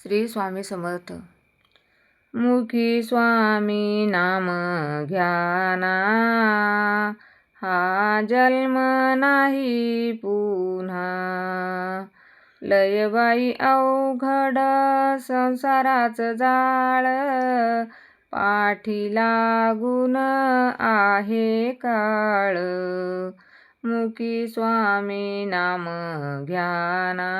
श्री स्वामी समर्थ. मुखी स्वामी नाम घ्याना, हा जन्म नाही पुन्हा. लयबाई अवघड संसाराचं जाळ, पाठी लागून आहे काळ. मुखी स्वामी नाम घ्याना,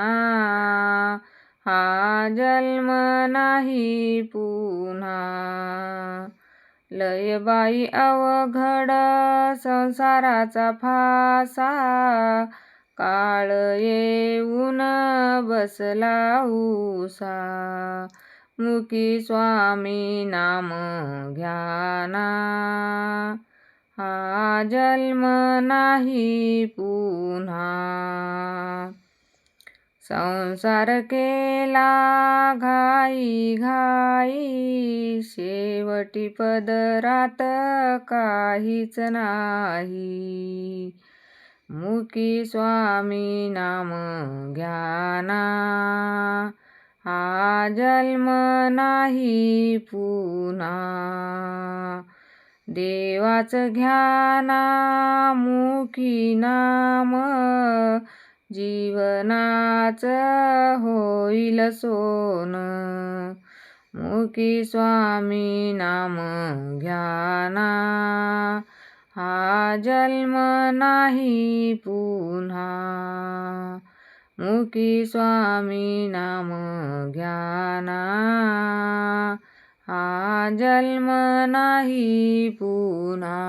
हा जन्म नाही पुन्हा. लयबाई अवघड संसाराचा फासा, काळ येऊन बसला उसा. मुखी स्वामी नाम घ्याना, हा जन्म नाही पुन्हा. संसार केला घाई घाई, शेवटी पदरात काहीच नाही. मुखी स्वामी नाम घ्याना, हा जन्म नाही पुन्हा. देवाचं घ्याना मुखी नाम, जीवनाचं होईल सोनं. मुखी स्वामी नाम घ्याना, हा जन्म नाही पुन्हा. मुखी स्वामी नाम घ्याना, हा जन्म नाही पुन्हा.